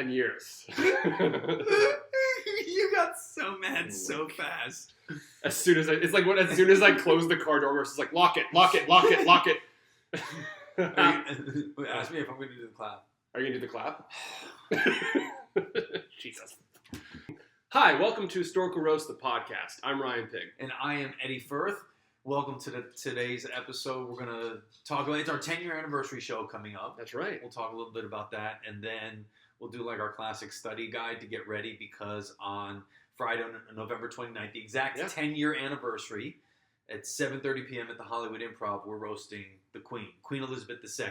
10 years. You got so mad so fast. As soon as I close the car door, it's like, lock it. Ask me if I'm going to do the clap. Are you going to do the clap? Jesus. Hi, welcome to Historical Roast, the podcast. I'm Ryan Pigg. And I am Eddie Firth. Welcome to today's episode. We're going to talk about, it's our 10-year anniversary show coming up. That's right. We'll talk a little bit about that, and then we'll do like our classic study guide to get ready, because on Friday, November 29th, the exact 10-year anniversary, at 7:30 p.m. at the Hollywood Improv, we're roasting the Queen Elizabeth II.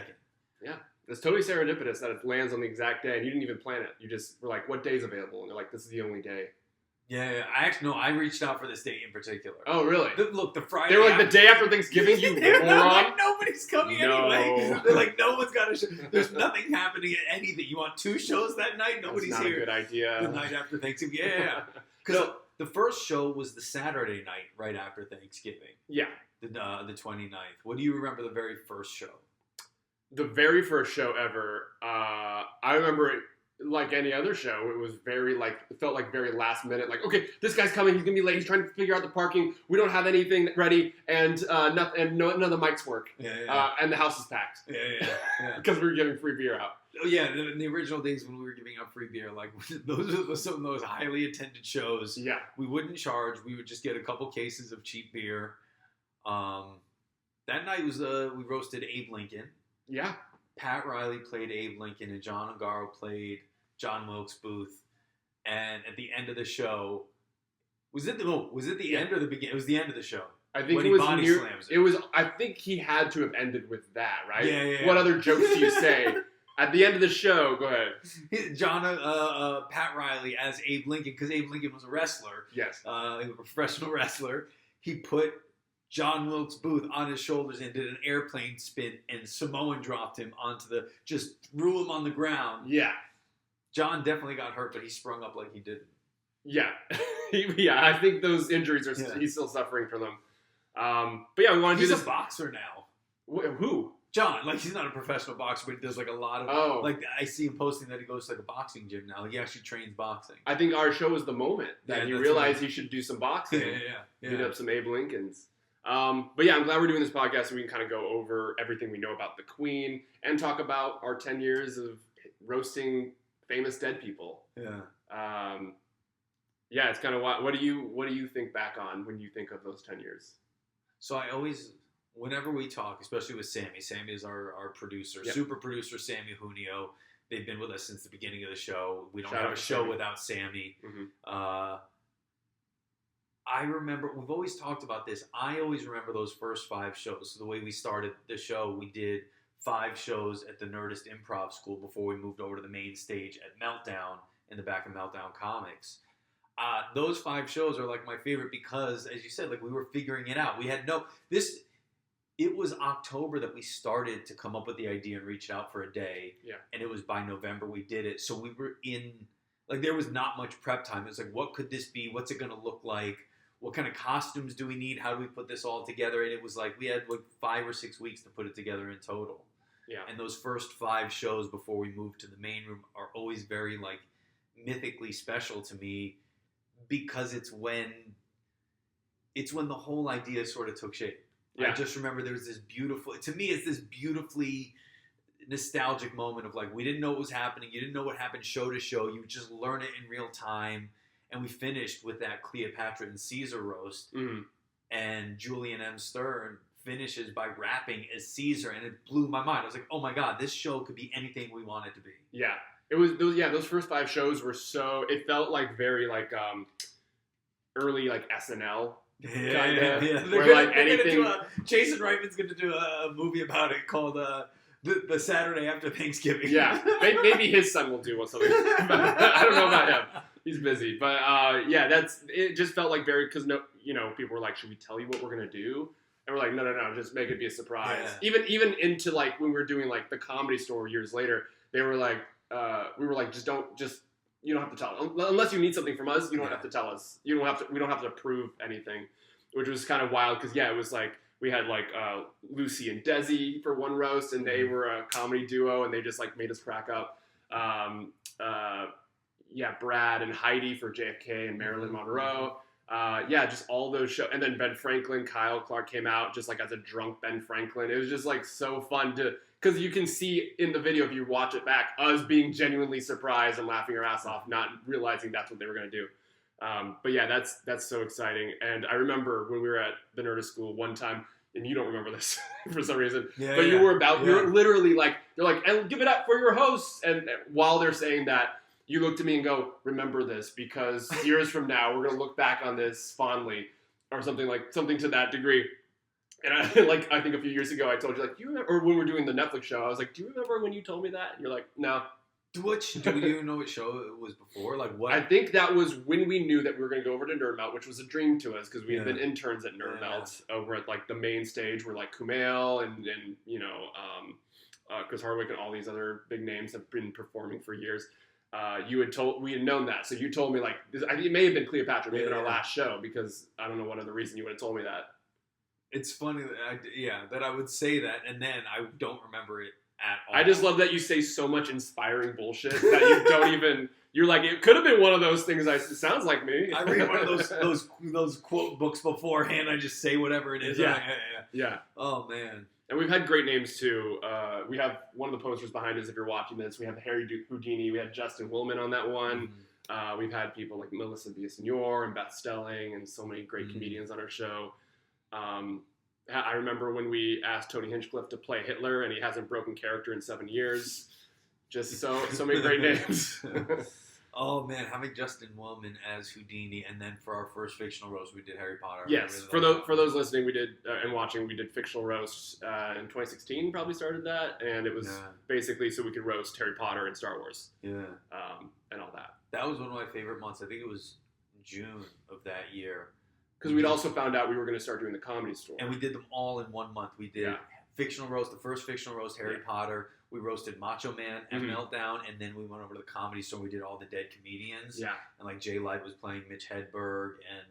Yeah. It's totally serendipitous that it lands on the exact day, and you didn't even plan it. You just were like, what day's available? And you're like, this is the only day. Yeah. I reached out for this date in particular. Oh, really? The Friday. They were like, the day after Thanksgiving, you moron? Like, nobody's coming anyway. They're like, no one's got a show. There's nothing happening at anything. You want 2 shows that night? Nobody's That's not here. a good idea. The night after Thanksgiving. Yeah. Because the first show was the Saturday night right after Thanksgiving. Yeah. The 29th. What do you remember the very first show? The very first show ever, I remember it like any other show. It was it felt like very last minute. Like, okay, this guy's coming. He's going to be late. He's trying to figure out the parking. We don't have anything ready. And none of the mics work. Yeah. And the house is packed. Yeah. Because we were giving free beer out. Oh, yeah. In the original days when we were giving out free beer, like, those are some of those highly attended shows. Yeah. We wouldn't charge. We would just get a couple cases of cheap beer. That night we roasted Abe Lincoln. Yeah. Pat Riley played Abe Lincoln, and John Ungaro played John Wilkes Booth. And at the end of the show, was it the end or the beginning? It was the end of the show. I think it was I think he had to have ended with that, right? Yeah. What other jokes do you say? At the end of the show, go ahead. Pat Riley as Abe Lincoln, because Abe Lincoln was a wrestler. Yes. He was a professional wrestler. He put John Wilkes Booth on his shoulders and did an airplane spin, and Samoan dropped him just threw him on the ground. Yeah. John definitely got hurt, but he sprung up like he didn't. Yeah. I think those injuries he's still suffering from them. But yeah, we want to do this. He's a boxer now. Who? John. Like, he's not a professional boxer, but he does like a lot of, like, I see him posting that he goes to like a boxing gym now. He actually trains boxing. I think our show was the moment that he realized he should do some boxing. Yeah. Beat up some Abe Lincolns. But yeah, I'm glad we're doing this podcast so we can kind of go over everything we know about the Queen and talk about our 10 years of roasting famous dead people. Yeah. Yeah, it's kind of what do you think back on when you think of those 10 years? So I always, whenever we talk, especially with Sammy is our producer, super producer, Sammy Junio. They've been with us since the beginning of the show. We don't have a show without Sammy. Mm-hmm. I remember, we've always talked about this. I always remember those first 5 shows. So the way we started the show, we did 5 shows at the Nerdist Improv School before we moved over to the main stage at Meltdown in the back of Meltdown Comics. Those 5 shows are like my favorite because, as you said, like, we were figuring it out. We had it was October that we started to come up with the idea and reach out for a day. Yeah. And it was by November we did it. So we were there was not much prep time. It was like, what could this be? What's it going to look like? What kind of costumes do we need? How do we put this all together? And it was like we had like 5 or 6 weeks to put it together in total. Yeah. And those first 5 shows before we moved to the main room are always very like mythically special to me because it's when the whole idea sort of took shape. Yeah. I just remember there was this it's this beautifully nostalgic moment of like, we didn't know what was happening. You didn't know what happened show to show. You would just learn it in real time. And we finished with that Cleopatra and Caesar roast. Mm-hmm. And Julian M. Stern finishes by rapping as Caesar. And it blew my mind. I was like, oh my God, this show could be anything we want it to be. Yeah. It was, those first 5 shows were it felt like very like early like SNL. Yeah. Jason Reitman's going to do a movie about it called the Saturday after Thanksgiving. Yeah. Maybe his son will do something. I don't know about him. He's busy, but it just felt like very, because people were like, should we tell you what we're gonna do? And we're like, no, just make it be a surprise. Yeah. Even into like when we were doing like the Comedy Store years later, they were like, we were like, you don't have to tell unless you need something from us. You don't have to tell us. We don't have to prove anything, which was kind of wild because it was like we had like Lucy and Desi for one roast, and they were a comedy duo, and they just like made us crack up. Brad and Heidi for JFK and Marilyn Monroe. Just all those shows. And then Ben Franklin, Kyle Clark came out just like as a drunk Ben Franklin. It was just like so fun because you can see in the video, if you watch it back, us being genuinely surprised and laughing our ass off, not realizing that's what they were going to do. That's so exciting. And I remember when we were at the Nerdist School one time, and you don't remember this for some reason, you were literally like, they're like, and give it up for your hosts. And while they're saying that, you look at me and go, remember this, because years from now, we're going to look back on this fondly, or something to that degree. And I think a few years ago, I told you, like, do you remember, or when we were doing the Netflix show, I was like, do you remember when you told me that? And you're like, no. Do we even know what show it was before? Like what? I think that was when we knew that we were going to go over to Nerdmelt, which was a dream to us because we had been interns at Nerdmelt over at like the main stage where like Kumail and Chris Hardwick and all these other big names have been performing for years. We had known that, so you told me like this, I think it may have been Cleopatra, maybe in our last show, because I don't know what other reason you would have told me that. It's funny that I would say that, and then I don't remember it at all. I just love that you say so much inspiring bullshit that you don't even. You're like, it could have been one of those things. It sounds like me. I read one of those quote books beforehand. I just say whatever it is. Yeah. Oh man. And we've had great names too. We have one of the posters behind us if you're watching this. We have Harry Houdini. We had Justin Willman on that one. We've had people like Melissa Villasenor and Beth Stelling and so many great comedians on our show. I remember when we asked Tony Hinchcliffe to play Hitler, and he hasn't broken character in 7 years. Just so many great names. Oh man, having Justin Willman as Houdini, and then for our first fictional roast, we did Harry Potter. Yes, really for those listening, we did and watching, we did fictional roasts in 2016. Probably started that, and it was basically so we could roast Harry Potter and Star Wars. Yeah, and all that. That was one of my favorite months. I think it was June of that year. Because we'd also found out we were going to start doing the Comedy Store. And we did them all in 1 month. We did fictional roast, the first fictional roast, Harry Potter. We roasted Macho Man and Meltdown, and then we went over to the Comedy Store. We did all the dead comedians. Yeah. And like Jay Light was playing Mitch Hedberg, and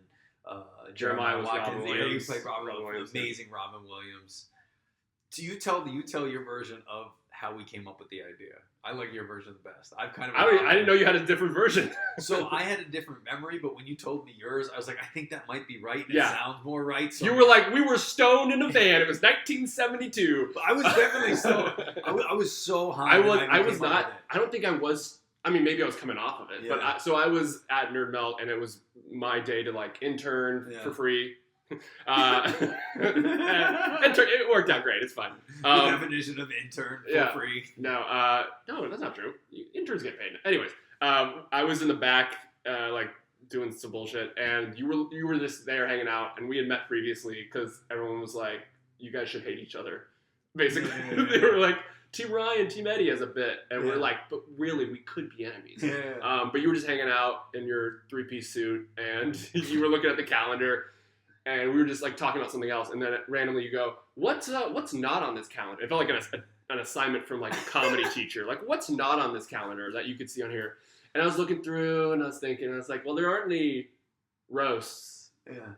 Jeremiah Watkins. Williams. You played Robin Williams. Amazing Robin Williams. So you tell your version of how we came up with the idea. I like your version the best. I didn't know you had a different version. So I had a different memory, but when you told me yours, I was like, I think that might be right. It sounds more right. So you were like, we were stoned in a van. It was 1972. I was definitely stoned. I was so high. I was not. I don't think I was. I mean, maybe I was coming off of it. Yeah. But so I was at Nerd Melt, and it was my day to like intern for free. It worked out great. It's fine. The definition of intern for free. No, that's not true. Interns get paid. Anyways, I was in the back, like doing some bullshit, and you were just there hanging out, and we had met previously because everyone was like, "You guys should hate each other." Basically, they were like, "Team Ryan, Team Eddie" as a bit, and we're like, "But really, we could be enemies." But you were just hanging out in your 3-piece suit, and you were looking at the calendar. And we were just like talking about something else, and then randomly you go, "What's not on this calendar?" It felt like an assignment from like a comedy teacher. Like, what's not on this calendar that you could see on here? And I was looking through, and I was thinking, and I was like, "Well, there aren't any roasts." Yeah.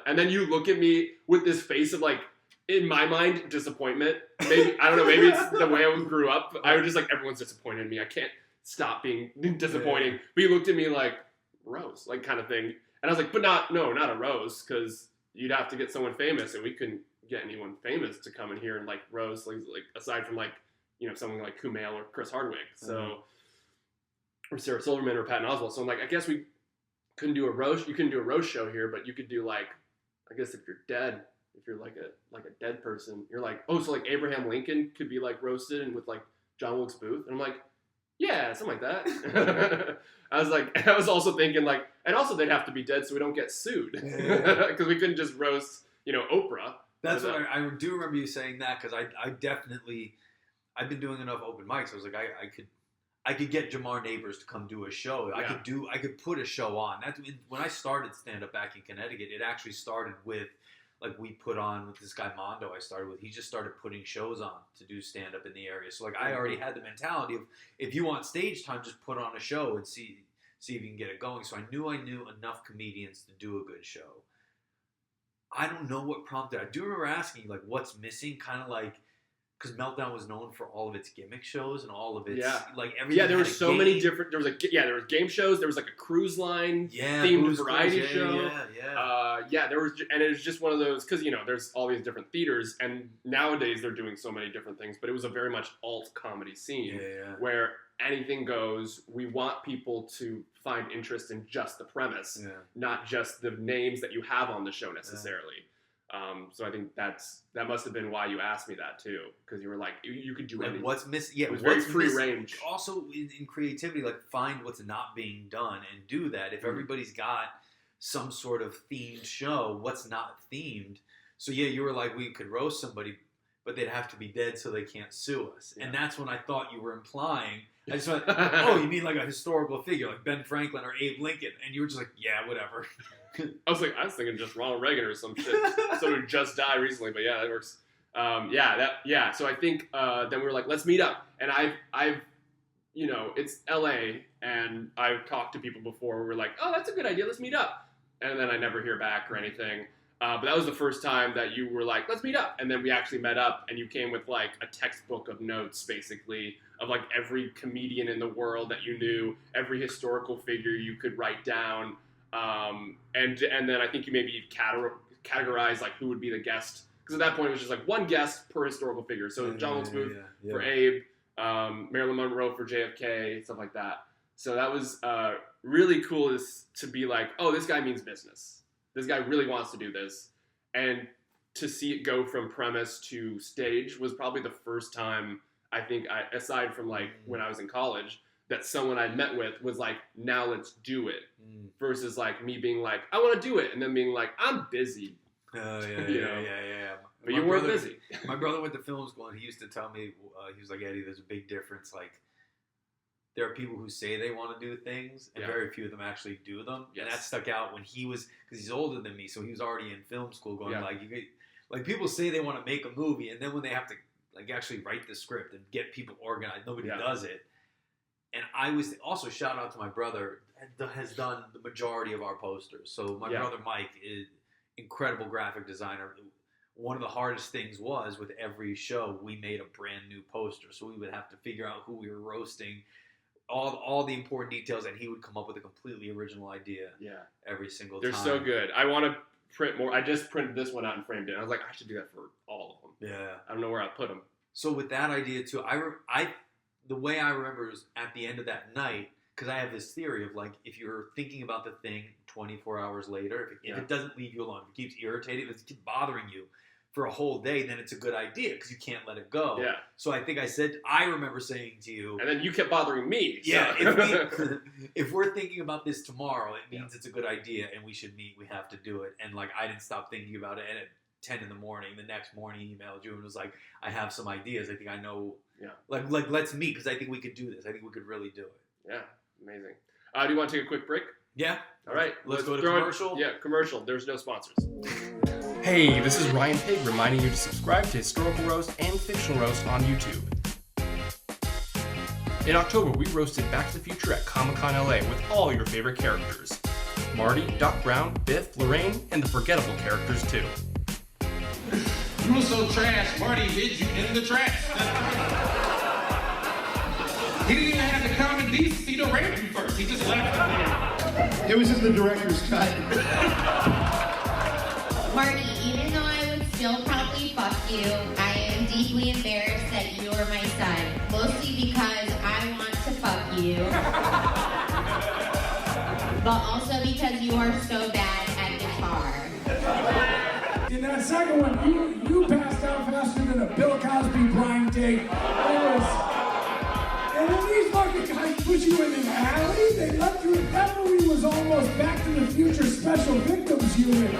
And then you look at me with this face of like, in my mind, disappointment. Maybe I don't know. Maybe it's the way I grew up. I was just like, everyone's disappointed in me. I can't stop being disappointing. Yeah. But you looked at me like roast, like kind of thing. And I was like, but not a roast, because you'd have to get someone famous, and we couldn't get anyone famous to come in here and like roast, like aside from like, someone like Kumail or Chris Hardwick, or Sarah Silverman or Patton Oswalt. So I'm like, I guess we couldn't do a roast. You couldn't do a roast show here, but you could do like, I guess if you're dead, if you're like a dead person, you're like, oh, so like Abraham Lincoln could be like roasted and with like John Wilkes Booth, and I'm like, yeah, something like that. I was also thinking like, and also they'd have to be dead so we don't get sued, because we couldn't just roast, Oprah. That's what I do remember you saying that, because I've been doing enough open mics. I was like, I could get Jamar Neighbors to come do a show. I could put a show on. That's when I started stand up back in Connecticut. It actually started with, like, we put on with this guy Mondo I started with. He just started putting shows on to do stand-up in the area. So, like, I already had the mentality of, if you want stage time, just put on a show and see if you can get it going. So I knew enough comedians to do a good show. I don't know what prompted. I do remember asking you, like, what's missing? Kind of like, because Meltdown was known for all of its gimmick shows and all of its like everything. Yeah, there were so many different. There was game shows. There was like a cruise line themed variety show. There was, and it was just one of those because there's all these different theaters, and nowadays they're doing so many different things. But it was a very much alt comedy scene where anything goes. We want people to find interest in just the premise, not just the names that you have on the show necessarily. So I think that must have been why you asked me that too, because you were like, you could do anything. What's missing? Yeah, it was very free range. Also, in creativity, like find what's not being done and do that. If everybody's got some sort of themed show, what's not themed? So you were like, we could roast somebody, but they'd have to be dead so they can't sue us. And that's when I thought you were implying. I just went, oh, you mean like a historical figure, like Ben Franklin or Abe Lincoln? And you were just like, yeah, whatever. I was thinking just Ronald Reagan or some shit. Someone who just died recently, but yeah, that works. So I think then we were like, let's meet up. And I've it's LA, and I've talked to people before where we're like, oh, that's a good idea, let's meet up. And then I never hear back or anything. But that was the first time that you were like, let's meet up. And then we actually met up, and you came with like a textbook of notes, basically, of like every comedian in the world that you knew, every historical figure you could write down. And then I think you maybe categorize like who would be the guest, because at that point it was just like one guest per historical figure. So John Wilkes Booth for Abe, Marilyn Monroe for JFK, stuff like that. So that was really cool to be like, oh, this guy means business. This guy really wants to do this. And to see it go from premise to stage was probably the first time, I think, aside from like when I was in college, that someone I met with was like, now let's do it. Versus like me being like, I want to do it. And then being like, I'm busy. Oh, yeah. But you weren't busy. My brother went to film school, and he used to tell me, he was like, Eddie, there's a big difference. Like, there are people who say they want to do things, and very few of them actually do them. Yes. And that stuck out when he was, because he's older than me, so he was already in film school going like people say they want to make a movie, and then when they have to like actually write the script and get people organized, nobody does it. And I was also, shout out to my brother, has done the majority of our posters. So my brother Mike is incredible graphic designer. One of the hardest things was with every show, we made a brand new poster. So we would have to figure out who we were roasting, all the important details, and he would come up with a completely original idea every single time. They're so good. I want to print more. I just printed this one out and framed it. And I was like, I should do that for all of them. Yeah. I don't know where I'll put them. So with that idea too, the way I remember is at the end of that night, because I have this theory of like, if you're thinking about the thing 24 hours later, if it doesn't leave you alone, if it keeps irritating, if it keeps bothering you for a whole day, then it's a good idea because you can't let it go. Yeah. So I think I remember saying to you. And then you kept bothering me. So. Yeah. If we're thinking about this tomorrow, it means it's a good idea and we should meet, we have to do it. And like, I didn't stop thinking about it. And at 10 in the morning, the next morning he emailed you and was like, I have some ideas. I think I know. Yeah. Like let's meet because I think we could do this. I think we could really do it. Yeah. Amazing. Do you want to take a quick break? Yeah. All right. Let's go to commercial. Commercial. There's no sponsors. Hey, this is Ryan Pig reminding you to subscribe to Historical Roast and Fictional Roast on YouTube. In October, we roasted Back to the Future at Comic-Con LA with all your favorite characters. Marty, Doc Brown, Biff, Lorraine, and the forgettable characters too. You were so trash, Marty hid you in the trash. He didn't even have the common decency to rape you first. He just left it there. It was in the director's cut. Marty, even though I would still probably fuck you, I am deeply embarrassed that you are my son. Mostly because I want to fuck you. But also because you are so bad at guitar. In that second one, you passed out faster than a Bill Cosby blind date. And then these fucking guys put you in an alley. They left you in that movie was almost Back to the Future Special Victims Unit.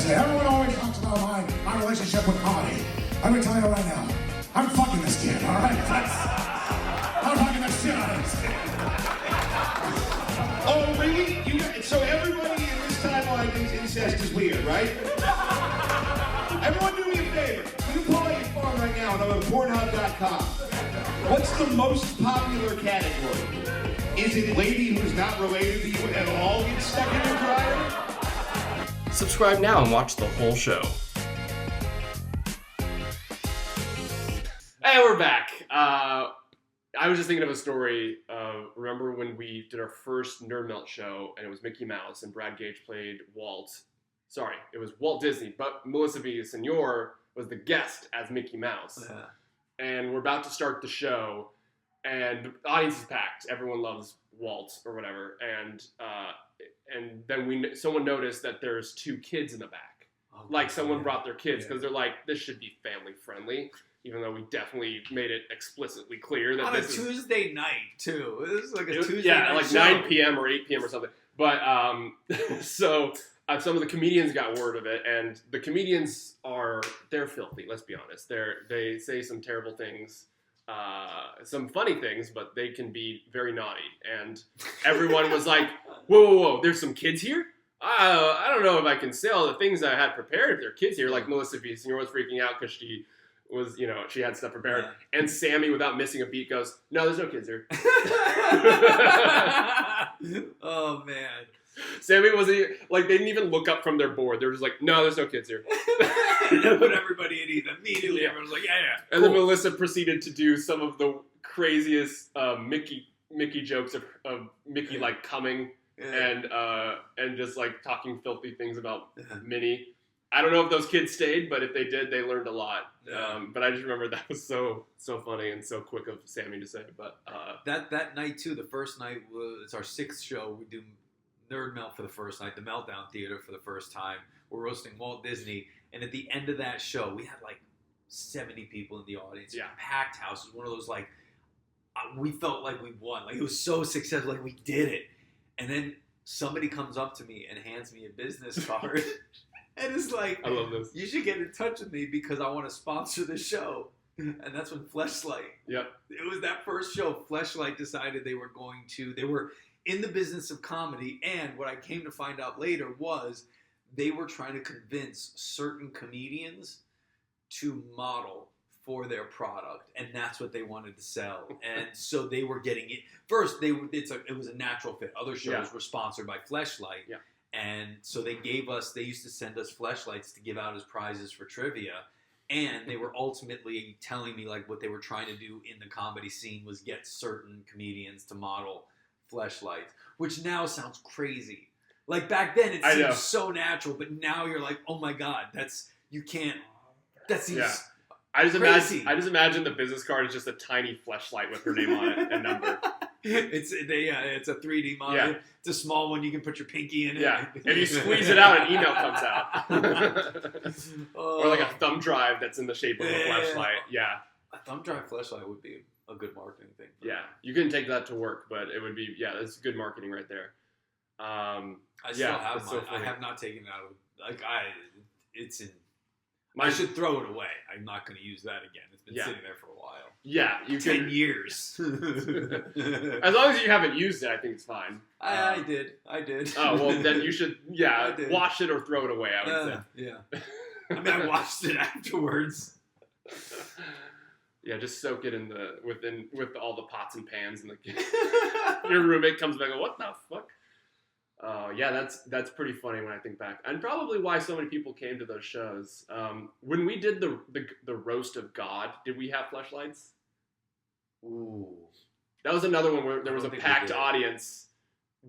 Everyone always talks about my relationship with Marty. Let me tell you right now, I'm fucking this kid, all right? I'm fucking the shit out of this kid. Oh, really? So everybody in this timeline thinks incest is weird, right? Everyone do me a favor. You can pull out your phone right now and go to Pornhub.com. What's the most popular category? Is it lady who's not related to you at all gets stuck in your dryer? Subscribe now and watch the whole show. Hey, we're back. I was just thinking of a story. Remember when we did our first Nerd Melt show, and it was Mickey Mouse, and Brad Gage played Walt. Sorry, it was Walt Disney, but Melissa Villaseñor was the guest as Mickey Mouse. Yeah. And we're about to start the show, and the audience is packed. Everyone loves Walt or whatever, and then someone noticed that there's 2 kids in the back. Oh, Like someone yeah. brought their kids because Yeah. they're like, this should be family friendly, even though we definitely made it explicitly clear that On a this is Tuesday night too. This is like a Tuesday yeah, night like show. 9 p.m. or 8 p.m. or something. But so some of the comedians got word of it, and the comedians they're filthy. Let's be honest. They say some terrible things, some funny things, but they can be very naughty. And everyone was like, "Whoa! There's some kids here." I don't know if I can say all the things I had prepared if there are kids here. Like Melissa Villaseñor was freaking out because she was, she had stuff prepared. Yeah. And Sammy, without missing a beat, goes, "No, there's no kids here." Oh man. Sammy wasn't like, they didn't even look up from their board. They were just like, "No, there's no kids here." And then put everybody at ease. Immediately everyone's like, yeah. And then Melissa proceeded to do some of the craziest Mickey jokes of Mickey like coming and just like talking filthy things about Minnie. I don't know if those kids stayed, but if they did, they learned a lot. Yeah. But I just remember that was so funny and so quick of Sammy to say. But that night too, the first night it's our 6th show. We do Nerd Melt for the first night, the Meltdown Theater for the first time. We're roasting Walt Disney, and at the end of that show, we had like 70 people in the audience. Yeah. Packed house. It was one of those like we felt like we won. Like it was so successful. Like we did it. And then somebody comes up to me and hands me a business card. And it's like, I love this. You should get in touch with me because I want to sponsor the show. And that's when Fleshlight. Yep. It was that first show. Fleshlight decided they were in the business of comedy. And what I came to find out later was they were trying to convince certain comedians to model for their product, and that's what they wanted to sell. And so they were getting it. First, it was a natural fit. Other shows were sponsored by Fleshlight. Yeah. And so they used to send us Fleshlights to give out as prizes for trivia. And they were ultimately telling me like what they were trying to do in the comedy scene was get certain comedians to model Fleshlights, which now sounds crazy. Like back then it seemed so natural, but now you're like, oh my God, that seems I just crazy. imagine the business card is just a tiny fleshlight with her name on it and number. It's a 3D model. Yeah. It's a small one. You can put your pinky in it. Yeah, if you squeeze it out, an email comes out. Or like a thumb drive that's in the shape of a fleshlight. Yeah. A thumb drive fleshlight would be a good marketing thing. Yeah, you can take that to work, but it would be, that's good marketing right there. I still have it's mine. so funny. I have not taken it out of, it's in, I Mine- should throw it away. I'm not going to use that again. It's been Yeah. sitting there for a while. Yeah, you 10 can. years. As long as you haven't used it, I think it's fine. I did. Oh, well, then you should, I did. wash it or throw it away, I would say. Yeah. I mean, I watched it afterwards. Yeah, just soak it in with all the pots and pans, and your roommate comes back and what the fuck? Yeah, that's pretty funny when I think back, and probably why so many people came to those shows. When we did the roast of God, did we have fleshlights? Ooh. That was another one where there I was a don't think we packed did. audience,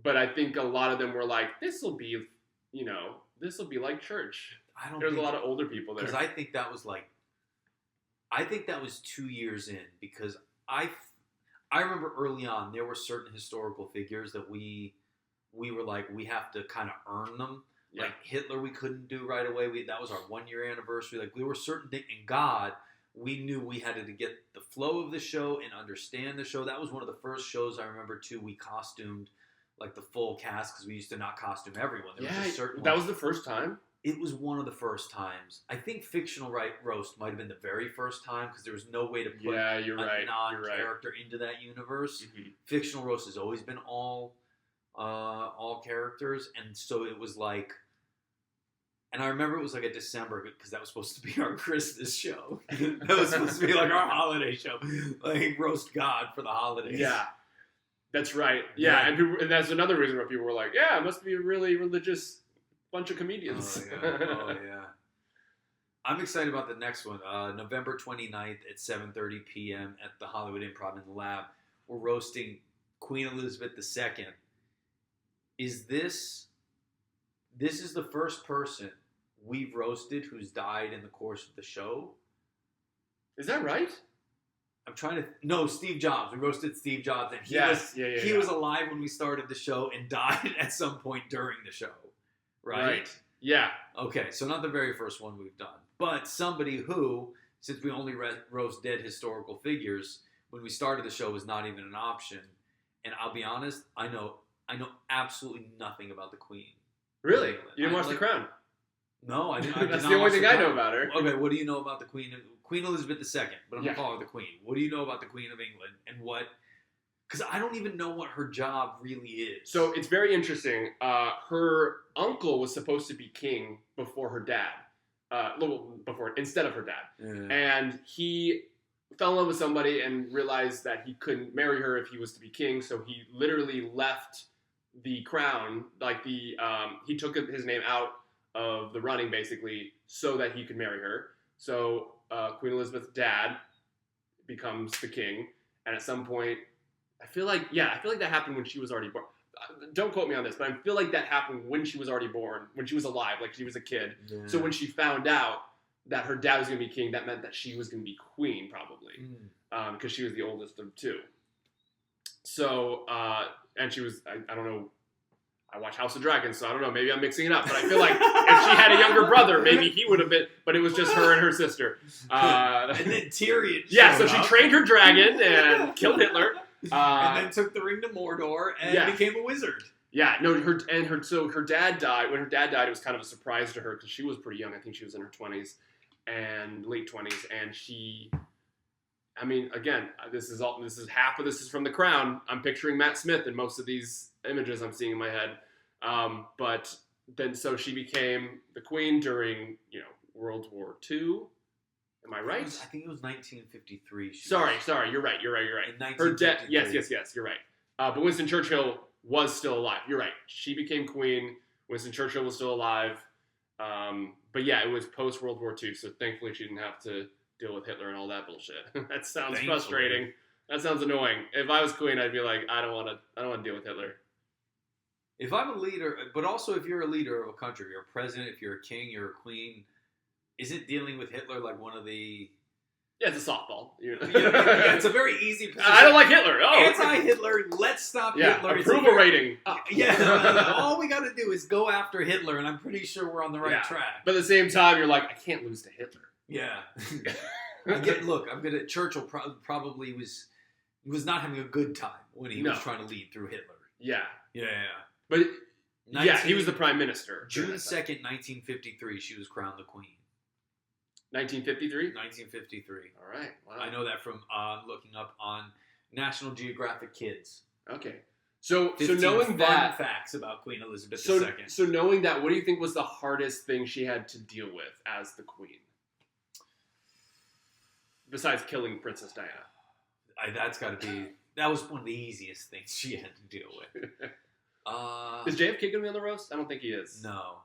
but I think a lot of them were like, this will be like church. I don't There was a think lot of older people there. because I think that was 2 years in, because I remember early on there were certain historical figures that we were like, we have to kind of earn them. Yeah. Like Hitler we couldn't do right away. That was our 1 year anniversary. Like there were certain things in God we knew we had to get the flow of the show and understand the show. That was one of the first shows I remember too. We costumed like the full cast because we used to not costume everyone. There was a certain that one. was the first time. It was one of the first times. I think Fictional Roast might have been the very first time because there was no way to put Yeah, you're a right. non-character into that universe. Mhm. Fictional Roast has always been all characters, and so it was like. And I remember it was like a December because that was supposed to be our Christmas show. That was supposed to be like our holiday show, like roast God for the holidays. Yeah, that's right. Yeah, and that's another reason why people were like, "Yeah, it must be a really religious bunch of comedians." Oh yeah. I'm excited about the next one. November 29th at 7:30 p.m. at the Hollywood Improv in the Lab. We're roasting Queen Elizabeth II. This is the first person we've roasted who's died in the course of the show. Is that right? I'm trying to... No, Steve Jobs. We roasted Steve Jobs. And he was alive when we started the show and died at some point during the show. Right? Yeah. Okay, so not the very first one we've done. But somebody who, since we only roast dead historical figures, when we started the show was not even an option. And I'll be honest, I know absolutely nothing about the Queen. Really? You didn't watch The Crown? No, I didn't. That's the only thing I know about her. Okay, what do you know about the Queen Elizabher II? But I'm going to call her the Queen. What do you know about the Queen of England? And what... Because I don't even know what her job really is. So it's very interesting. Her uncle was supposed to be king before her dad. Instead of her dad. Yeah. And he fell in love with somebody and realized that he couldn't marry her if he was to be king. So he literally left the crown, he took his name out of the running basically so that he could marry her. So Queen Elizabeth's dad becomes the king. And at some point, I feel like that happened when she was already born. Don't quote me on this, but I feel like that happened when she was already born, when she was alive, like she was a kid. Yeah. So when she found out that her dad was going to be king, that meant that she was going to be queen, probably, because she was the oldest of two. So, and she was, I don't know, I watch House of Dragons, so I don't know, maybe I'm mixing it up, but I feel like if she had a younger brother, maybe he would have been, but it was just her and her sister. And then Tyrion she trained her dragon and killed Hitler. And then took the ring to Mordor and became a wizard. Yeah, no, her dad died. When her dad died, it was kind of a surprise to her because she was pretty young. I think she was in her 20s and late 20s, and she. I mean, again, this is half of this is from The Crown. I'm picturing Matt Smith in most of these images I'm seeing in my head. But then, so she became the queen during World War II. Am I right? I think it was 1953. Sorry, you're right. Her death. Yes, you're right. But Winston Churchill was still alive. You're right. She became queen. Winston Churchill was still alive. But yeah, it was post World War II, so thankfully she didn't have to deal with Hitler and all that bullshit. That sounds frustrating. That sounds annoying. If I was queen, I'd be like, I don't want to deal with Hitler. If I'm a leader, but also if you're a leader of a country, you're a president, if you're a king, you're a queen. Isn't dealing with Hitler like one of the... Yeah, it's a softball. Yeah, it's a very easy position. I don't like Hitler. Oh, anti-Hitler. Let's stop Hitler. Approval rating. All we got to do is go after Hitler, and I'm pretty sure we're on the right track. But at the same time, you're like, I can't lose to Hitler. Yeah. Churchill probably was not having a good time when he was trying to lead through Hitler. Yeah. Yeah. But he was the prime minister. June 2nd, 1953, she was crowned the queen. 1953? 1953. All right. Wow. I know that from looking up on National Geographic Kids. Okay. So 15 knowing that facts about Queen Elizabeth II. So knowing that, what do you think was the hardest thing she had to deal with as the queen? Besides killing Princess Diana. That was one of the easiest things she had to deal with. Is JFK going to be on the roast? I don't think he is. No.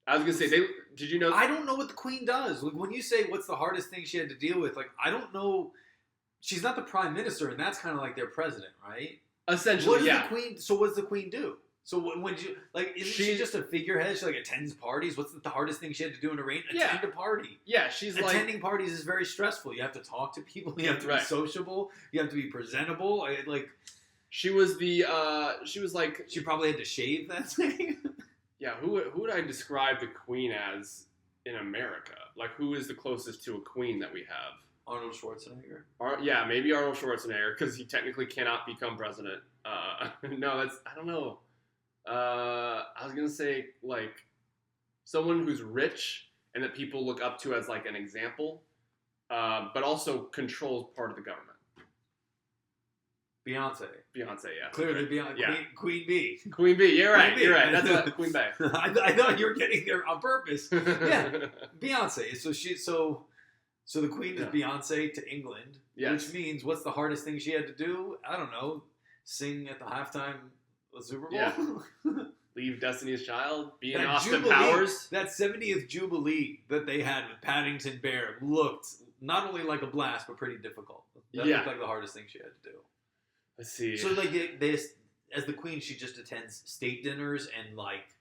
I was going to say, did you know? I don't know what the queen does. Like, when you say what's the hardest thing she had to deal with, I don't know. She's not the prime minister, and that's kind of like their president, right? Essentially, So what does the queen do? So when isn't she just a figurehead? She attends parties. What's the hardest thing she had to do in a reign? Attend a party. Yeah, she's attending parties is very stressful. You have to talk to people. You have to be sociable. You have to be presentable. She was the. She probably had to shave that thing. Yeah, who would I describe the queen as in America? Who is the closest to a queen that we have? Arnold Schwarzenegger. Maybe Arnold Schwarzenegger, because he technically cannot become president. No, I don't know. I was gonna say someone who's rich and that people look up to as an example, but also controls part of the government. Beyonce, yeah. Clearly Beyonce. Yeah. Queen Bee. Queen Bee, you're right. That's what Queen Bee. I thought you were getting there on purpose. Yeah, Beyonce. So the Queen is Beyonce to England, which means what's the hardest thing she had to do? I don't know. Sing at the halftime of the Super Bowl? Yeah. leave Destiny's Child, be in That Austin Jubilee- Powers. That 70th Jubilee that they had with Paddington Bear looked not only like a blast, but pretty difficult. That Yeah. looked like the hardest thing she had to do. Let's see. So like as the queen, she just attends state dinners and like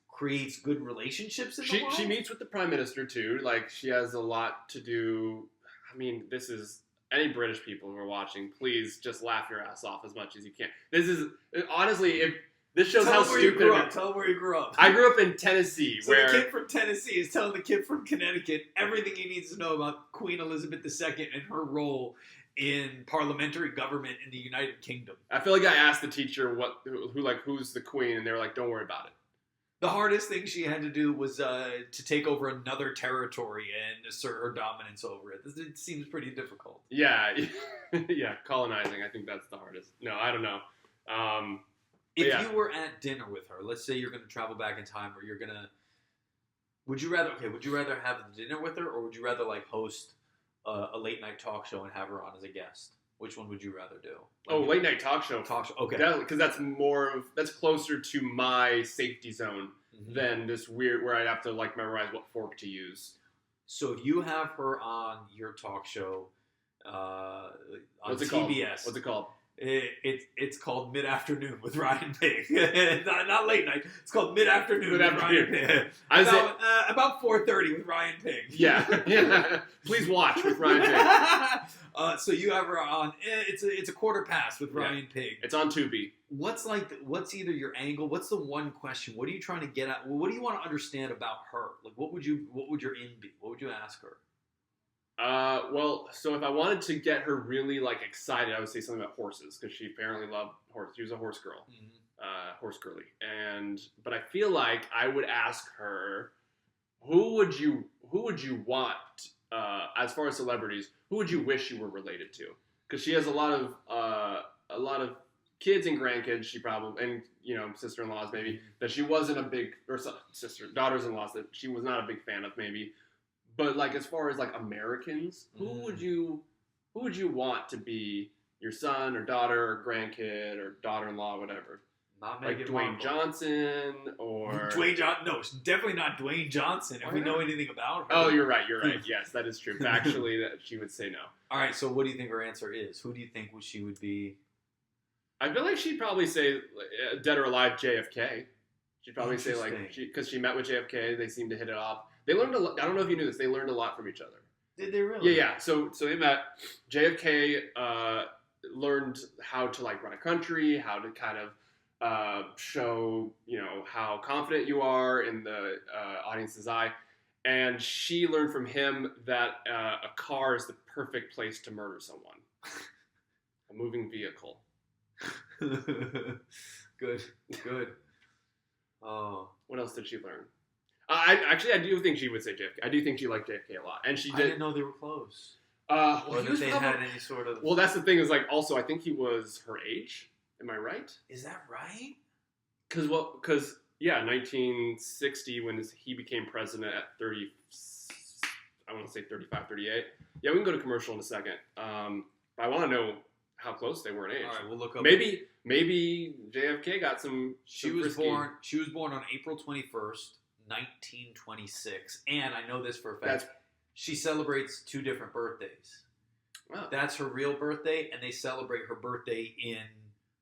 creates good relationships in the world. She meets with the prime minister too. Like she has a lot to do. I mean, this is any British people who are watching. Please just laugh your ass off as much as you can. This is honestly, if this shows how stupid. Tell them where you grew up. I grew up in Tennessee, So where the kid from Tennessee is telling the kid from Connecticut everything he needs to know about Queen Elizabeth II and her role in parliamentary government in the United Kingdom. I feel like I asked the teacher who's the queen, and they were like, "Don't worry about it." The hardest thing she had to do was to take over another territory and assert her dominance over it. It seems pretty difficult. Yeah, yeah, colonizing. I think that's the hardest. No, I don't know. If yeah. you were at dinner with her, let's say you're going to travel back in time, or you're going to, would you rather have dinner with her, or would you rather like host a late night talk show and have her on as a guest? Which one would you rather do? Late night talk show. Okay. Because that's closer to my safety zone than this weird where I'd have to like memorize what fork to use. So if you have her on your talk show on What's it TBS, called? What's it called? It's called Mid-Afternoon with Ryan Pig. not late night. It's called Mid-Afternoon with Ryan Pig. About 4:30 with Ryan Pig. Yeah. Please watch with Ryan Pig. So you have her on. It's a quarter past with Ryan Pig. It's on Tubi. What's either your angle? What's the one question? What are you trying to get at? What do you want to understand about her? Like, what would your in be? What would you ask her? So if I wanted to get her really like excited, I would say something about horses because she apparently loved horses. She was a horse girl, horse girly. But I feel like I would ask her, who would you want as far as celebrities? Who would you wish you were related to? Because she has a lot of kids and grandkids. She probably and sister-in-laws maybe that she wasn't a big daughters-in-laws that she was not a big fan of maybe. But like as far as like Americans, who would you want to be your son or daughter or grandkid or daughter-in-law, whatever? Not like Meghan Dwayne Markle. Johnson or Dwayne Johnson. No, it's definitely not Dwayne Johnson. If we know anything about her. Oh, you're right. Yes, that is true. Factually, that she would say no. All right. So what do you think her answer is? Who do you think she would be? I feel like she'd probably say dead or alive JFK. She'd probably say like because she met with JFK. They seemed to hit it off. They learned a lot. I don't know if you knew this. They learned a lot from each other. Did they really? Yeah. So they met. JFK learned how to like run a country, how to kind of show how confident you are in the audience's eye, and she learned from him that a car is the perfect place to murder someone. A moving vehicle. Good. Oh. What else did she learn? I do think she would say JFK. I do think she liked JFK a lot, and she did. I didn't know they were close. Or that they had any sort of. Well, that's the thing is like also I think he was her age. Am I right? Is that right? Because 1960 when he became president at 30. I want to say 35, 38. Yeah, we can go to commercial in a second. But I want to know how close they were in age. All right, we'll look up. Maybe JFK got some. She was born on April 21st. 1926, and I know this for a fact. She celebrates 2 different birthdays. Wow. That's her real birthday, and they celebrate her birthday in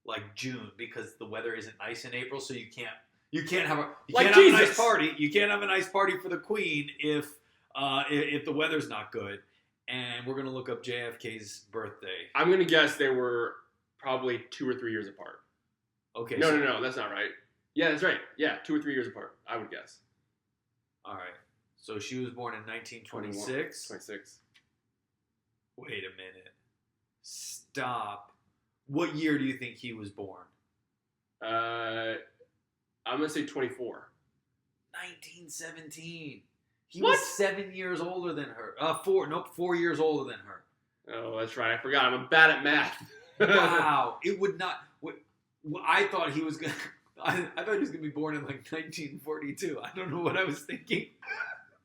like June because the weather isn't nice in April, so you can't have a nice party. You can't have a nice party for the Queen if the weather's not good. And we're gonna look up JFK's birthday. I'm gonna guess they were probably 2 or 3 years apart. Okay. No, that's not right. Yeah, that's right. Yeah, 2 or 3 years apart. I would guess. All right. So she was born in 1926. 26. Wait a minute. Stop. What year do you think he was born? I'm gonna say 24. 1917. He What? was 7 years older than her. 4 years older than her. Oh, that's right. I forgot. I'm bad at math. Wow. It would not. I thought he was gonna. I thought he was gonna be born in like 1942. I don't know what I was thinking.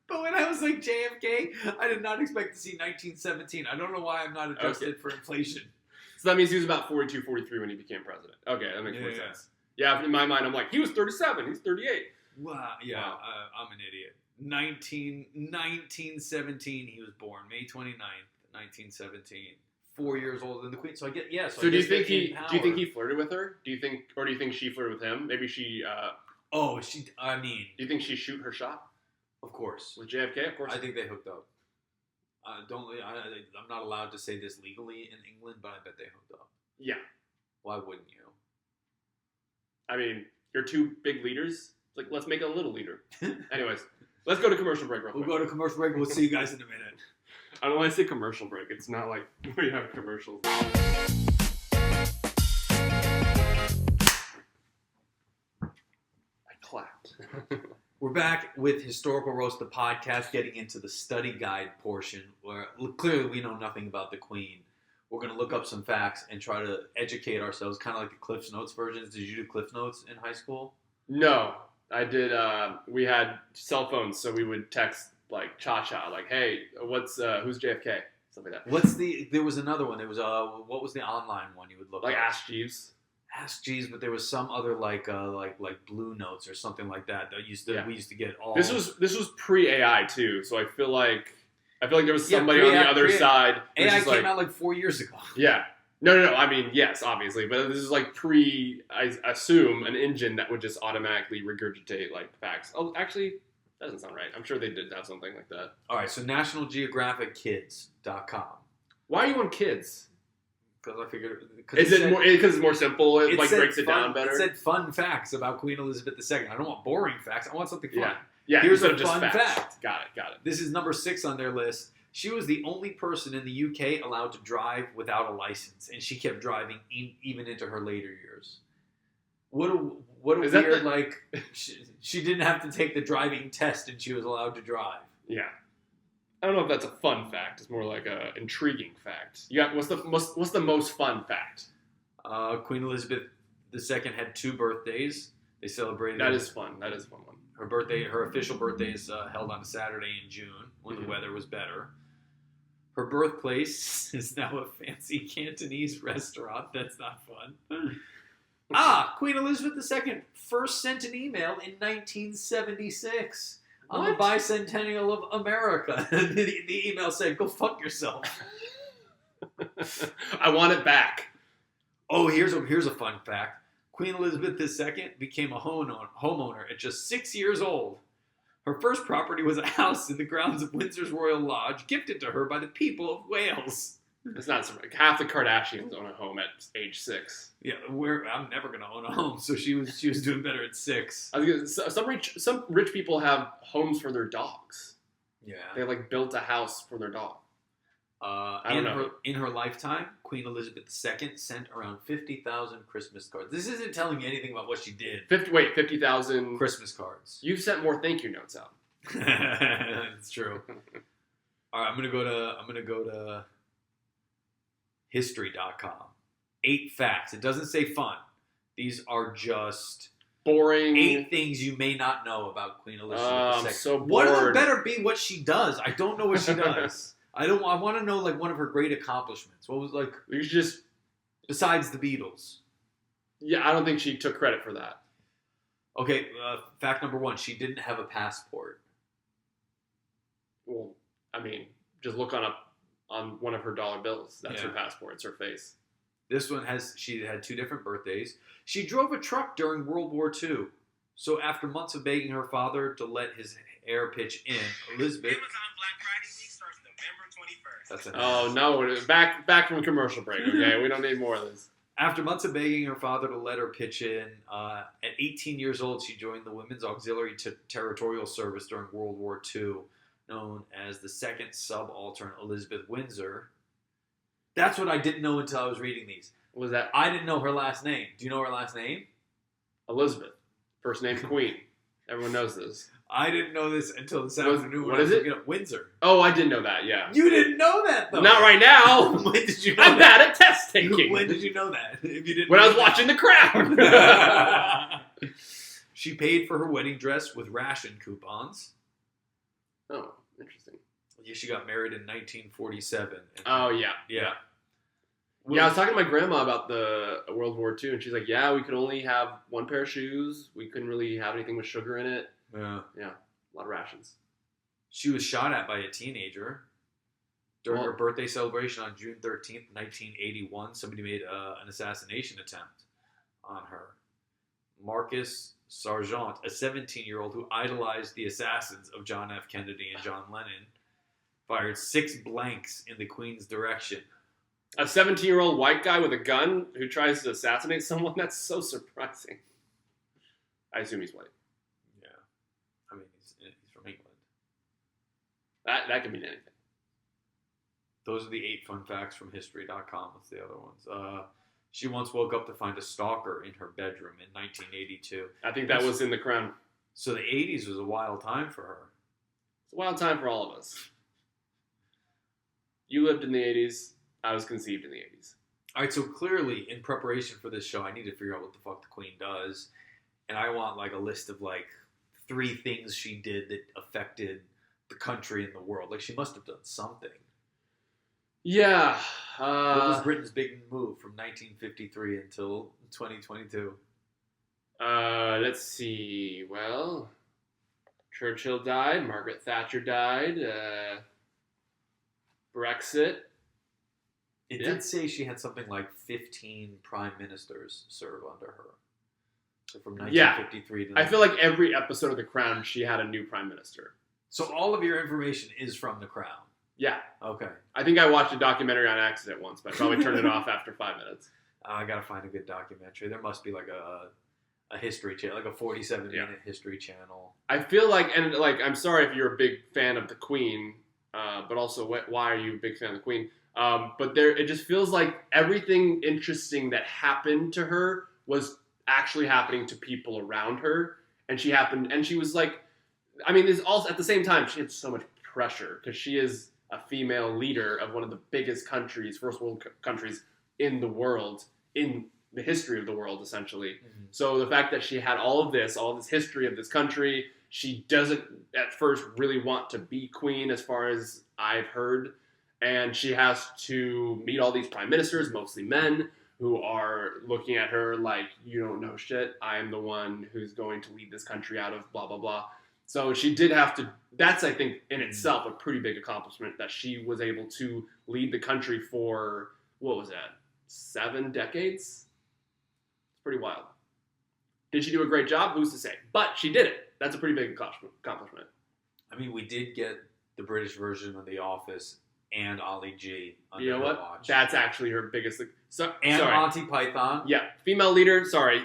But when I was like JFK, I did not expect to see 1917. I don't know why I'm not adjusted for inflation. So that means he was about 42, 43 when he became president. Okay, that makes more sense. Yeah, in my mind, I'm like, he was 37. He's 38. Wow. Yeah, Wow. I'm an idiot. 1917, he was born. May 29th, 1917. 4 years older than the Queen. So I get, yeah. So do you guess think they're he? in Do you think power. he flirted with her? Do you think she flirted with him? Maybe she. Oh, Do you think she shoot her shot of course. with JFK? Of course. I think they hooked up. I'm not allowed to say this legally in England, but I bet they hooked up. Yeah. Why wouldn't you? I mean, you're two big leaders. It's like, let's make a little leader. Anyways, let's go to commercial break real We'll quick. go to commercial break. We'll see you guys in a minute. I don't want to say commercial break. It's not like we have commercials. I clapped. We're back with Historical Roast, the podcast, getting into the study guide portion, where clearly we know nothing about the Queen. We're going to look up some facts and try to educate ourselves, kind of like the Cliff Notes versions. Did you do Cliff Notes in high school? No, I did. We had cell phones, so we would text like Cha-Cha, like, "Hey, who's JFK?" Stuff like that. There was another one. There was what was the online one you would look Like up? Ask Jeeves. Ask Jeeves, but there was some other like Blue Notes or something like that we used to get all. This was pre-AI too, so I feel like there was Yeah, somebody on the other side. which AI is came like, out like 4 years ago. Yeah. No. I mean, yes, obviously, but this is like I assume an engine that would just automatically regurgitate like facts. Oh, actually, that doesn't sound right. I'm sure they did have something like that. All right, so NationalGeographicKids.com. Why are you on kids? Because I figured. Is it more because it's more simple? It like said breaks it fun- down better. It said fun facts about Queen Elizabeth II. I don't want boring facts. I want something fun. Yeah. Yeah. Here's instead a of just fun facts. fact. Got it. This is number 6 on their list. She was the only person in the UK allowed to drive without a license, and she kept driving even into her later years. What a Is that weird, the- like, she didn't have to take the driving test, and she was allowed to drive. Yeah. I don't know if that's a fun fact. It's more like a intriguing fact. You got what's the most fun fact? Queen Elizabeth II had 2 birthdays. They celebrated. That is fun. That is a fun one. Her official birthday is held on a Saturday in June when Mm-hmm. the weather was better. Her birthplace is now a fancy Cantonese restaurant. That's not fun. Queen Elizabeth II first sent an email in 1976 on the What? bicentennial of America. The email said, "Go fuck yourself." I want it back. Oh, here's a fun fact. Queen Elizabeth II became a homeowner at just 6 years old. Her first property was a house in the grounds of Windsor's Royal Lodge, gifted to her by the people of Wales. It's not so half the Kardashians own a home at age 6. Yeah, I'm never gonna own a home, so she was doing better at 6. I was gonna, some rich people have homes for their dogs. Yeah. They like built a house for their dog. I don't know. In her lifetime, Queen Elizabeth II sent around 50,000 Christmas cards. This isn't telling me anything about what she did. 50,000 Christmas cards. You've sent more thank you notes out. It's true. All right, I'm gonna go to history.com. 8 facts. It doesn't say fun. These are just Boring. 8 things you may not know about Queen Elizabeth II. I'm so One of them bored. better be what she does. I don't know what she does. I want to know like one of her great accomplishments. What was like You should just. besides the Beatles? Yeah, I don't think she took credit for that. Okay, fact number 1: she didn't have a passport. Well, I mean, just look on one of her dollar bills. That's her Yeah. passport. It's her face. This one she had 2 different birthdays. She drove a truck during World War II. So after months of begging her father to let his heir pitch in, Elizabeth. Amazon Black Friday week starts November 21st. That's it. Oh no! Back from commercial break. Okay, we don't need more of this. After months of begging her father to let her pitch in, at 18 years old, she joined the Women's Auxiliary Territorial Service during World War II, known as the 2nd Subaltern Elizabeth Windsor. That's what I didn't know until I was reading these. Was that I didn't know her last name. Do you know her last name? Elizabeth? First name Queen. Everyone knows this. I didn't know this until this What- afternoon. what when I is was it? looking up Windsor. Oh, I did know that. Yeah. You didn't know that, though. Not right now. When did you know I'm that? bad at test taking. When did you know that? If you didn't When I know was that. watching The Crown. She paid for her wedding dress with ration coupons. Oh, interesting. Yeah, she got married in 1947. Oh yeah. Yeah. Yeah, I was talking to my grandma about the World War II, and she's like, yeah, we could only have one pair of shoes. We couldn't really have anything with sugar in it. Yeah. Yeah, a lot of rations. She was shot at by a teenager during her birthday celebration on June 13th, 1981. Somebody made an assassination attempt on her. Marcus Sargent, a 17-year-old who idolized the assassins of John F. Kennedy and John Lennon, fired 6 blanks in the Queen's direction. A 17-year-old white guy with a gun who tries to assassinate someone? That's so surprising. I assume he's white. Yeah. I mean, he's from England. That could mean anything. Those are the 8 fun facts from history.com. What's the other ones? She once woke up to find a stalker in her bedroom in 1982. I think that was in The Crown. So the 80s was a wild time for her. It's a wild time for all of us. You lived in the 80s. I was conceived in the 80s. All right, so clearly, in preparation for this show, I need to figure out what the fuck the Queen does. And I want, like, a list of, like, 3 things she did that affected the country and the world. Like, she must have done something. Yeah. What was Britain's big move from 1953 until 2022? Let's see. Well, Churchill died. Margaret Thatcher died. Brexit. It did say she had something like 15 prime ministers serve under her. So from 1953 to... I feel like every episode of The Crown, she had a new prime minister. So all of your information is from The Crown? Yeah. Okay. I think I watched a documentary on accident once, but I probably turned it off after 5 minutes. I gotta find a good documentary. There must be like a history channel, like a 47-minute history channel. I feel like, and like, I'm sorry if you're a big fan of the Queen, but also, why are you a big fan of the Queen? But it just feels like everything interesting that happened to her was actually happening to people around her, and she was like, I mean, there's also at the same time she had so much pressure because she is a female leader of one of the biggest countries, first world countries in the world, in the history of the world, essentially. Mm-hmm. So the fact that she had all this history of this country, she doesn't at first really want to be queen, as far as I've heard. And she has to meet all these prime ministers, mostly men, who are looking at her like, you don't know shit. I am the one who's going to lead this country out of blah, blah, blah. So she did have to, that's, I think, in itself a pretty big accomplishment that she was able to lead the country for, what was that, 7 decades? It's pretty wild. Did she do a great job? Who's to say? But she did it. That's a pretty big accomplishment. I mean, we did get the British version of The Office and Ali G. You know what? Watch. That's actually her biggest. And sorry. Monty Python. Yeah, female leader. Sorry,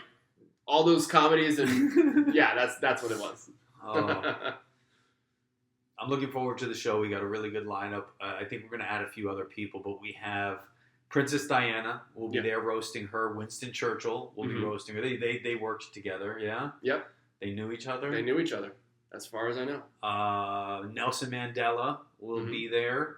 all those comedies and yeah, that's what it was. Oh. I'm looking forward to the show. We got a really good lineup. I think we're going to add a few other people, but we have Princess Diana will be there roasting her. Winston Churchill will be roasting her. They worked together. Yeah. Yep. They knew each other. They knew each other, as far as I know. Nelson Mandela will be there.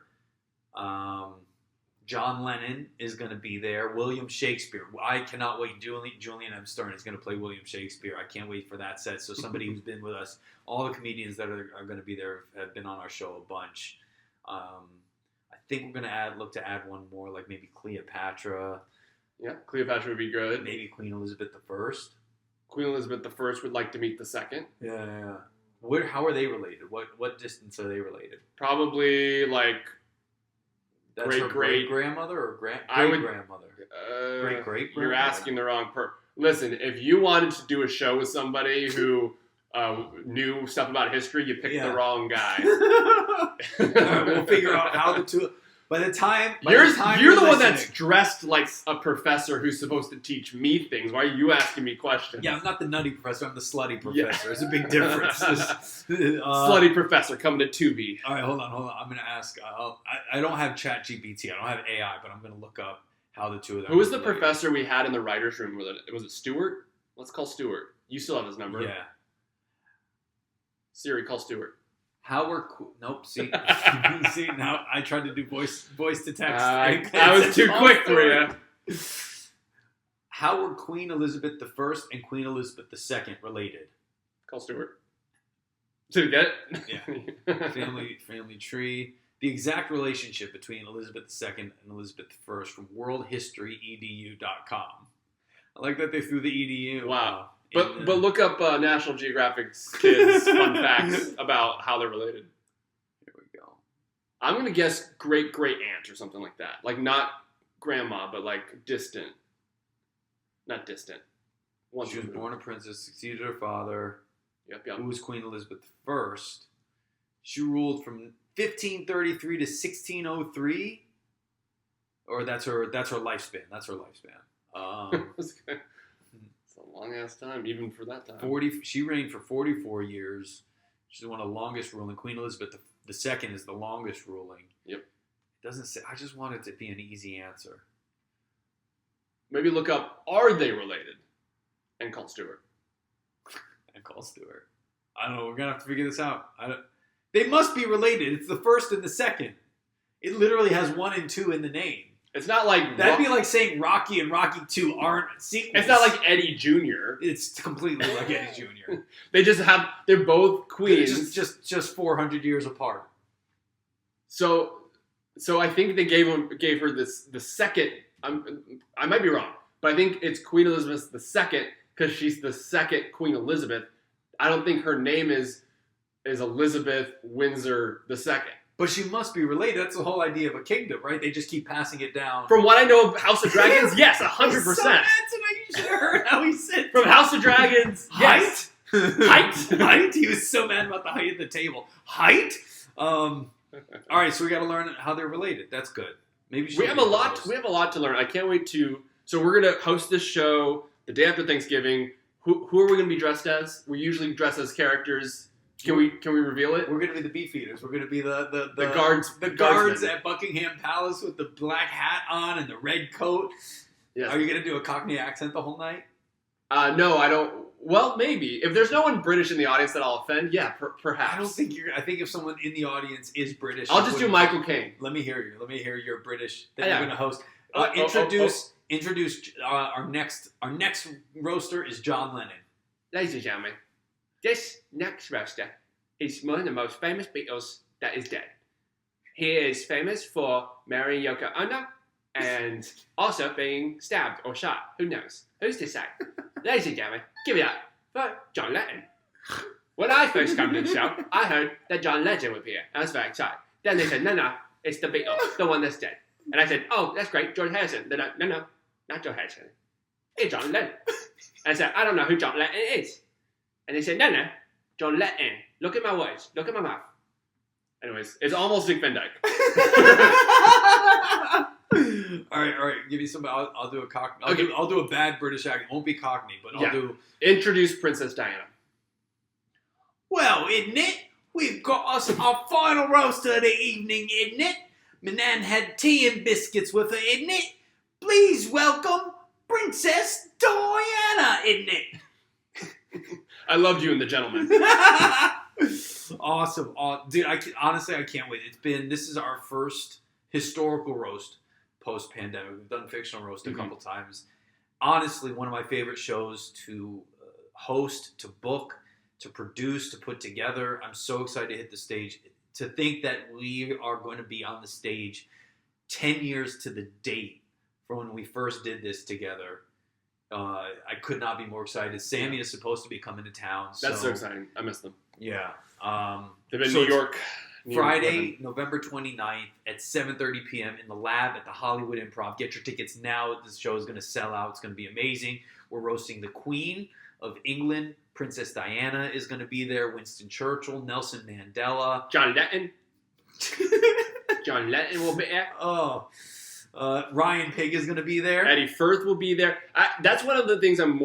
John Lennon is going to be there. William Shakespeare. I cannot wait. Julian M. Stern is going to play William Shakespeare. I can't wait for that set. So somebody who's been with us, all the comedians that are going to be there have been on our show a bunch. I think we're going to look to add one more, like maybe Cleopatra. Yeah, Cleopatra would be good. Maybe Queen Elizabeth I. Queen Elizabeth I would like to meet the second. Yeah. How are they related? What distance are they related? Probably like that's her great-grandmother or great-grandmother? Great-great-grandmother? You're asking the wrong person. Listen, if you wanted to do a show with somebody who knew stuff about history, you picked the wrong guy. All right, we'll figure out how the two... By the time you're the one that's dressed like a professor who's supposed to teach me things. Why are you asking me questions? Yeah, I'm not the nutty professor. I'm the slutty professor. Yeah. There's a big difference. Slutty professor coming to Tubi. All right, hold on. I'm going to ask. I don't have ChatGPT. I don't have AI, but I'm going to look up how the two of them. Who was the professor we had in the writers' room? Was it Stewart? Let's call Stewart. You still have his number. Yeah. Siri, call Stewart. Nope. See, now I tried to do voice to text. I was too quick for you. How were Queen Elizabeth I and Queen Elizabeth II related? Call Stewart. Did you get it? Yeah. Family tree. The exact relationship between Elizabeth II and Elizabeth I from worldhistoryedu.com. I like that they threw the edu. Wow. But look up National Geographic's kids' fun facts about how they're related. Here we go. I'm going to guess great-great-aunt or something like that. Like, not grandma, but, like, distant. Not distant. She was born a princess, succeeded her father, who was Queen Elizabeth I. She ruled from 1533 to 1603. Or that's her lifespan. That's her lifespan. It's a long-ass time, even for that time. She reigned for 44 years. She's one of the longest ruling. Queen Elizabeth II is the longest ruling. Yep. It doesn't say. I just want it to be an easy answer. Maybe look up, are they related? And call Stuart. I don't know. We're going to have to figure this out. They must be related. It's the first and the second. It literally has 1 and 2 in the name. It's not like... That'd be like saying Rocky and Rocky 2 aren't sequels. It's not like Eddie Jr. It's completely like Eddie Jr. They're both queens. Just 400 years apart. So I think they gave her the second... I might be wrong, but I think it's Queen Elizabeth II because she's the second Queen Elizabeth. I don't think her name is Elizabeth Windsor II. But she must be related. That's the whole idea of a kingdom, right? They just keep passing it down. From what I know of House of Dragons, yes, 100%. You should have heard how he said. From House of Dragons, yes. Height. He was so mad about the height of the table. Height. All right, so we got to learn how they're related. That's good. Maybe we have a lot. We have a lot to learn. I can't wait to. So we're gonna host this show the day after Thanksgiving. Who are we gonna be dressed as? We usually dress as characters. Can we reveal it? We're going to be the Beefeaters. We're going to be the guards. The guards at Buckingham Palace with the black hat on and the red coat. Yes. Are you going to do a Cockney accent the whole night? No, I don't. Well, maybe. If there's no one British in the audience that I'll offend, yeah, perhaps. I don't think you're... I think if someone in the audience is British... I'll just do Michael Caine. Let me hear you. Let me hear you're British. Then you're going to host... Introduce our next roaster is John Lennon. Ladies and gentlemen, this next roaster is one of the most famous Beatles that is dead. He is famous for marrying Yoko Ono and also being stabbed or shot. Who knows? Who's to say? Ladies and gentlemen, give it up for John Lennon. When I first came to the show, I heard that John Legend would be here. I was very excited. Then they said, no, it's the Beatles, the one that's dead. And I said, oh, that's great, George Harrison. They're like, no, not George Harrison. It's John Lennon. And I said, I don't know who John Lennon is. And they said, no, John Lennon. Look at my words. Look at my mouth. Anyways, it's almost Dick Van Dyke. All right. Give me some. I'll do a Cockney. I'll do a bad British accent. It won't be Cockney, but I'll do. Introduce Princess Diana. Well, isn't it? We've got us our final roaster of the evening, isn't it? My nan had tea and biscuits with her, isn't it? Please welcome Princess Diana, isn't it? I loved you in The Gentleman. Awesome. Dude, honestly, I can't wait. This is our first historical roast post-pandemic. We've done fictional roast a couple times. Honestly, one of my favorite shows to host, to book, to produce, to put together. I'm so excited to hit the stage. To think that we are going to be on the stage 10 years to the date from when we first did this together. I could not be more excited. Sammy is supposed to be coming to town. That's so exciting. I miss them. Yeah. They've been in New York. Friday, November 29th at 7:30 p.m. in the Lab at the Hollywood Improv. Get your tickets now. This show is going to sell out. It's going to be amazing. We're roasting the Queen of England. Princess Diana is going to be there. Winston Churchill, Nelson Mandela. John Lennon. John Lennon will be there. Oh. Ryan Pig is going to be there. Eddie Firth will be there. That's one of the things I'm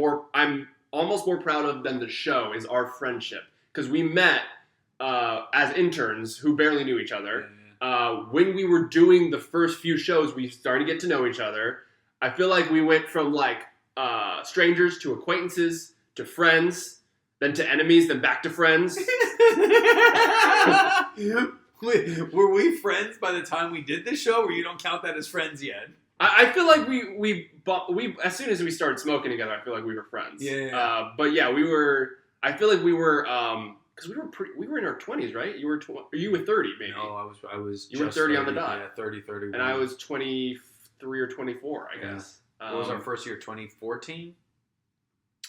almost more proud of than the show is our friendship. Because we met as interns who barely knew each other. When we were doing the first few shows, we started to get to know each other. I feel like we went from like strangers to acquaintances to friends, then to enemies, then back to friends. Were we friends by the time we did this show, or you don't count that as friends yet? I feel like we as soon as we started smoking together, I feel like we were friends. Yeah. But yeah, we were. I feel like we were because we were in our 20s, right? You were 30 maybe. No, I was. You were 30 on the dot. Yeah, 30, 31. And I was 23 or 24, I guess. What was our first year? 2014.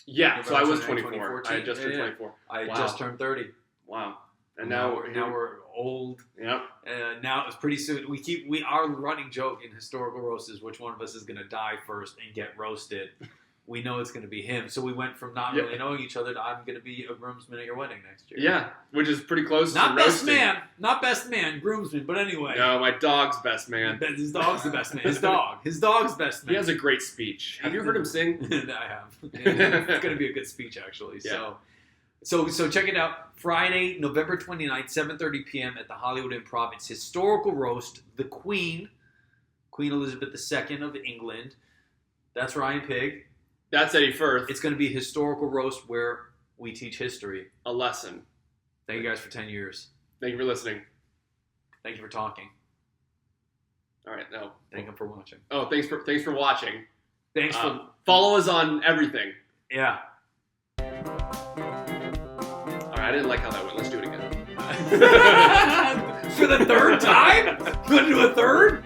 Yeah, so I was 24. 24. I just turned 24. I just turned 30. Wow. And now we're old. Yep. Now it's pretty soon. Our running joke in historical roast is which one of us is going to die first and get roasted. We know it's going to be him. So we went from not really knowing each other to I'm going to be a groomsman at your wedding next year. Yeah, which is pretty close not to best roasting. not best man, groomsman. But anyway. No, my dog's best man. His dog's the best man. His dog's best man. He has a great speech. Have you heard him sing? I have. It's going to be a good speech, actually. Yeah. So check it out. Friday, November 29th, 7:30 p.m. at the Hollywood Improv. It's historical roast. The Queen Elizabeth II of England. That's Ryan Pigg. That's Eddie Firth. It's going to be historical roast where we teach history. A lesson. Thank you guys for 10 years. Thank you for listening. Thank you for talking. All right, no. Thank you for watching. Oh, thanks for watching. Thanks for follow us on everything. Yeah. All right, I didn't like how that went. Let's do it again. For the third time? You want to do a third?